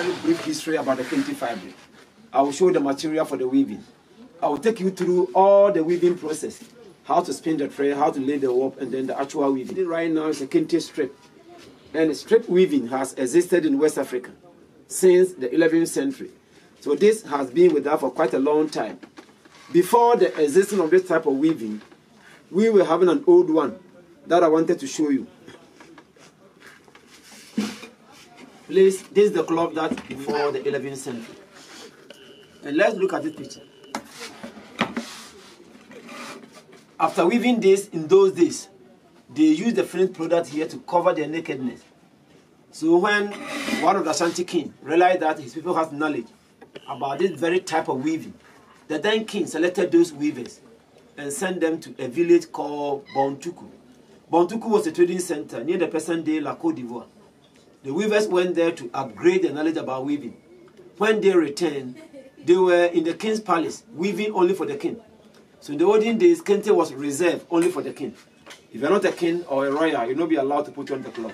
very brief history about the kente fabric. I will show the material for the weaving. I will take you through all the weaving process, how to spin the thread, how to lay the warp, and then the actual weaving. Right now is a kente strip. And strip weaving has existed in West Africa since the 11th century. So this has been with us for quite a long time. Before the existence of this type of weaving, we were having an old one that I wanted to show you. Please, this is the cloth that before the 11th century. And let's look at this picture. After weaving this in those days, they used the finished product here to cover their nakedness. So when one of the Ashanti king realized that his people had knowledge about this very type of weaving, the then king selected those weavers and sent them to a village called Bontuku. Bontuku was a trading center near the present day La Côte d'Ivoire. The weavers went there to upgrade their knowledge about weaving. When they returned, they were in the king's palace, weaving only for the king. So in the olden days, kente was reserved only for the king. If you're not a king or a royal, you'll not be allowed to put on the cloth.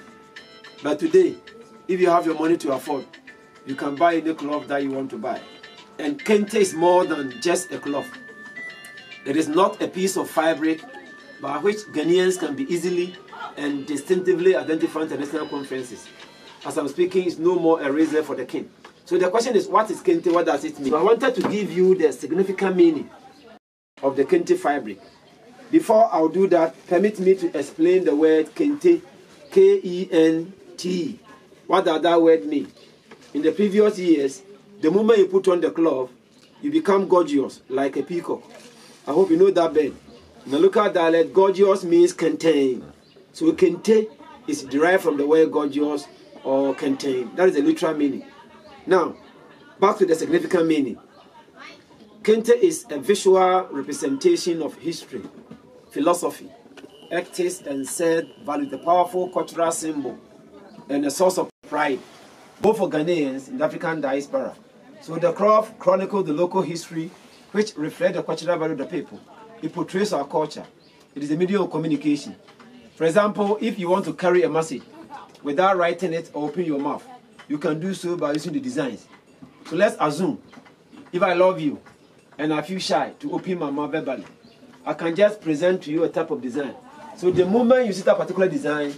But today, if you have your money to afford, you can buy any cloth that you want to buy. And kente is more than just a cloth. It is not a piece of fabric by which Ghanaians can be easily and distinctively identified at international conferences. As I'm speaking, it's no more a reserve for the king. So the question is, what is kente? What does it mean? So I wanted to give you the significant meaning of the kente fabric. Before I'll do that, permit me to explain the word kente, K-E-N-T. What does that word mean? In the previous years, the moment you put on the cloth, you become gorgeous, like a peacock. I hope you know that bird. In the local dialect, gorgeous means contain. So kente is derived from the word gorgeous or contain. That is the literal meaning. Now, back to the significant meaning. Kente is a visual representation of history, philosophy, ethics, and said value, the powerful cultural symbol and a source of pride, both for Ghanaians in the African diaspora. So the cloth chronicles the local history, which reflects the cultural value of the people. It portrays our culture. It is a medium of communication. For example, if you want to carry a message without writing it or opening your mouth, you can do so by using the designs. So let's assume, if I love you and I feel shy to open my mouth verbally, I can just present to you a type of design. So the moment you see that particular design,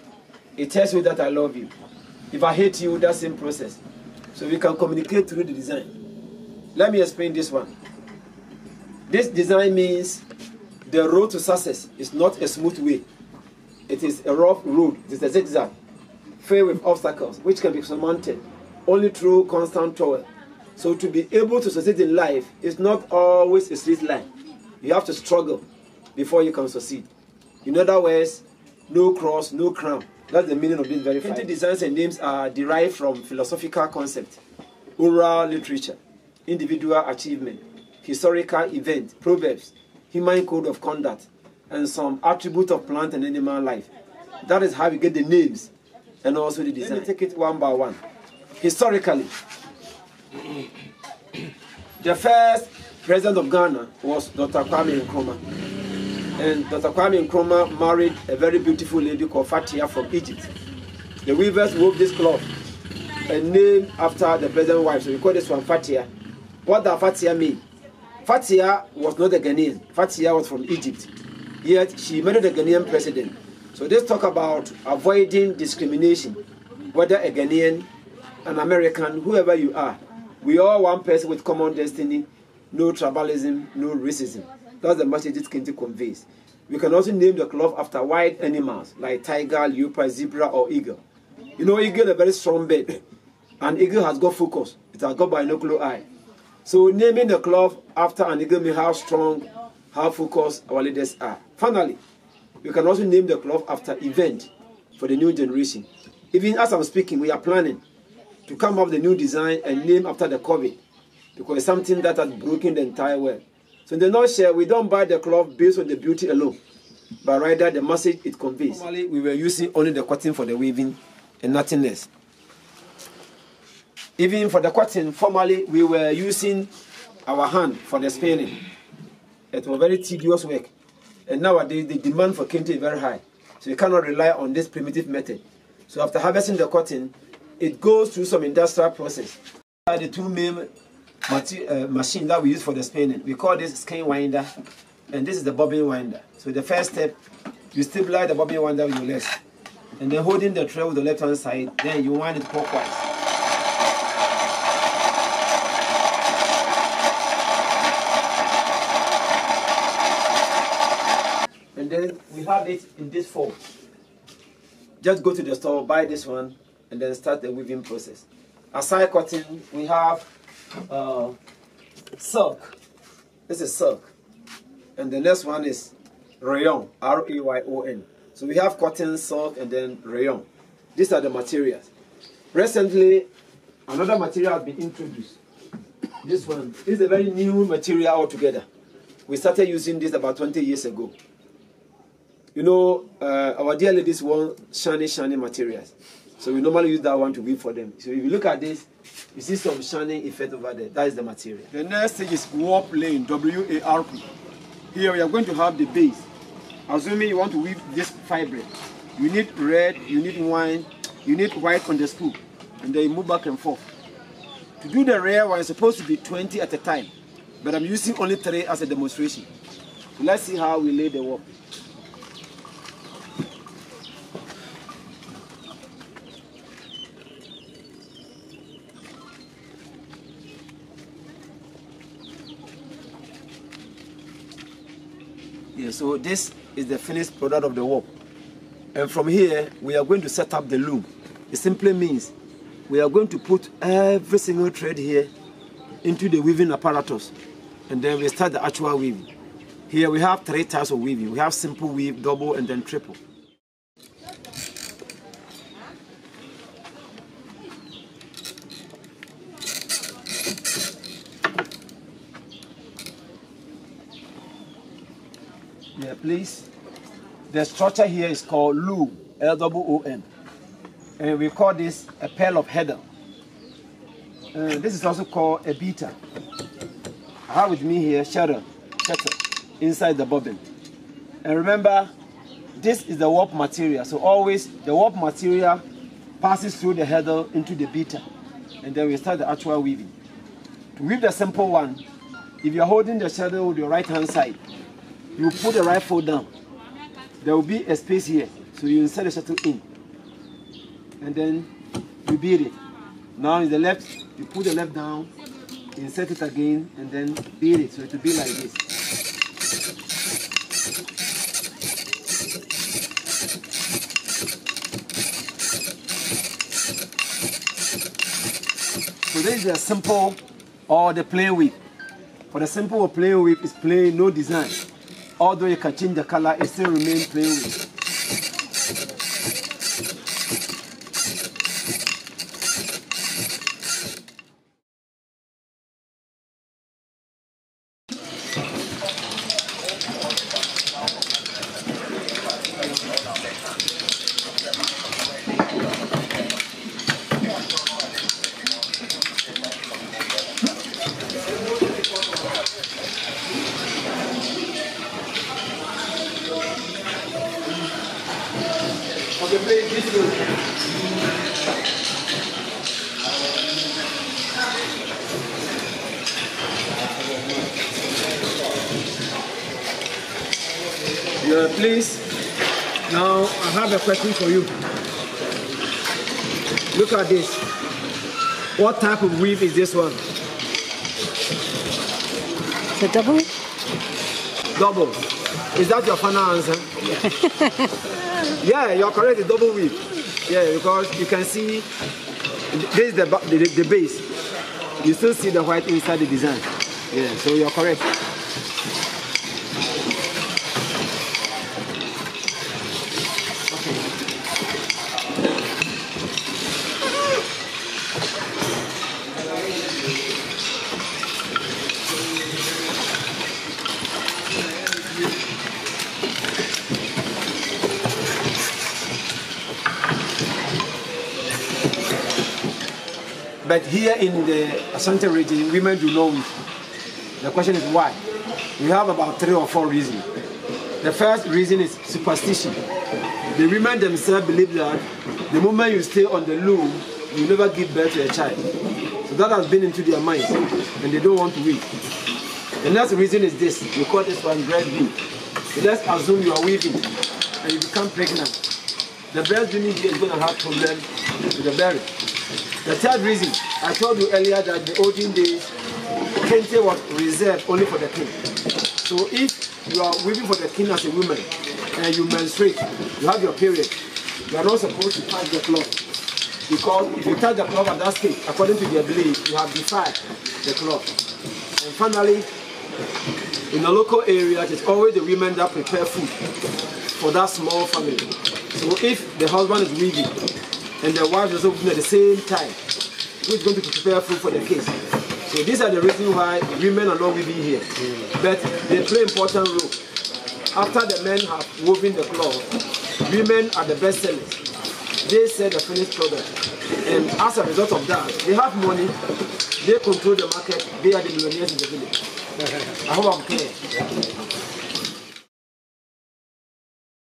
it tells you that I love you. If I hate you, that same process. So we can communicate through the design. Let me explain this one. This design means the road to success is not a smooth way. It is a rough road. It is a zigzag, filled with obstacles, which can be surmounted only through constant toil. So to be able to succeed in life is not always a straight line. You have to struggle before you can succeed. In other words, no cross, no crown. That's the meaning of this very phrase. Kente designs and names are derived from philosophical concepts, oral literature, individual achievement, historical events, proverbs, human code of conduct, and some attribute of plant and animal life. That is how we get the names and also the design. Let me take it one by one. Historically, the first president of Ghana was Dr. Kwame Nkrumah. And Dr. Kwame Nkrumah married a very beautiful lady called Fatia from Egypt. The weavers wove this cloth and named after the president's wife. So we call this one Fatia. What does Fatia mean? Fatia was not a Ghanaian. Fatia was from Egypt. Yet she married the Ghanaian president. So this talk about avoiding discrimination, whether a Ghanaian, an American, whoever you are. We are one person with common destiny, no tribalism, no racism. That's the message this kente conveys. We can also name the cloth after wild animals like tiger, leopard, zebra, or eagle. You know, eagle is a very strong bird. An eagle has got focus. It has got binocular eye. So naming the cloth after an eagle means how strong, how focused our leaders are. Finally, we can also name the cloth after event for the new generation. Even as I'm speaking, we are planning to come up with a new design and name after the COVID, because it's something that has broken the entire world. So in the nutshell, we don't buy the cloth based on the beauty alone, but rather the message it conveys. Normally, we were using only the cotton for the weaving and nothing else. Even for the cotton, formerly, we were using our hand for the spinning. It was very tedious work. And nowadays, the demand for kente is very high. So you cannot rely on this primitive method. So after harvesting the cotton, it goes through some industrial process. are the two main machines that we use for the spinning. We call this skein winder, and this is the bobbin winder. So the first step, you stabilize the bobbin winder with your legs, and then holding the tray with the left hand side, then you wind it clockwise. And then we have it in this form. Just go to the store, buy this one, and then start the weaving process. Aside cotton, we have silk. This is silk. And the next one is rayon, R-A-Y-O-N. So we have cotton, silk, and then rayon. These are the materials. Recently, another material has been introduced. This one. This is a very new material altogether. We started using this about 20 years ago. You know, our dear ladies want shiny materials. So we normally use that one to weave for them. So if you look at this, you see some shining effect over there. That is the material. The next stage is warp lane, W-A-R-P. Here we are going to have the base. Assuming you want to weave this fabric, you need red, you need wine, you need white on the spool. And then you move back and forth. To do the rare one, it's supposed to be 20 at a time. But I'm using only 3 as a demonstration. So let's see how we lay the warp. Yeah, so this is the finished product of the warp. And from here, we are going to set up the loom. It simply means we are going to put every single thread here into the weaving apparatus. And then we start the actual weaving. Here we have 3 types of weaving. We have simple weave, double, and then triple. Yeah, please. The structure here is called loom, L-O-O-M. And we call this a pearl of heather. This is also called a beater. I have with me here shuttle inside the bobbin. And remember, this is the warp material. So always the warp material passes through the heather into the beater. And then we start the actual weaving. To weave the simple one, if you're holding the shuttle with your right hand side, you put the right foot down. There will be a space here. So you insert the shuttle in. And then you beat it. Now in the left, you put the left down, insert it again, and then beat it. So it will be like this. So this is the simple or the plain weave. For the simple or plain weave is plain, no design. Although you can change the color, it still remains plain weave. Okay, please, this way. Yeah, please. Now I have a question for you. Look at this. What type of weave is this one? The double? Double. Is that your final answer? Yeah, you're correct. It's double weave. Yeah, because you can see this is the base. You still see the white inside the design. Yeah, so you're correct. But here in the Ashanti region, women do not weave. The question is why? We have about 3 or 4 reasons. The first reason is superstition. The women themselves believe that the moment you stay on the loom, you never give birth to a child. So So that has been into their minds, and they don't want to weave. The next reason is this. We call this one breastfeeding. So let's assume you are weaving and you become pregnant. The breastfeeding here is going to have problem with the berry. The third reason, I told you earlier that in the olden days, kente was reserved only for the king. So if you are weaving for the king as a woman and you menstruate, you have your period, you are not supposed to touch the cloth. Because if you touch the cloth at that stage, according to their belief, you have defiled the cloth. And finally, in the local area, it is always the women that prepare food for that small family. So if the husband is weaving and the wife is also weaving at the same time, who is going to prepare food for the kids? So these are the reasons why women are not weaving here. But they play an important role. After the men have woven the cloth, women are the best sellers. They sell the finished product, and as a result of that, they have money, they control the market, they are the millionaires in the village. I hope I'm clear.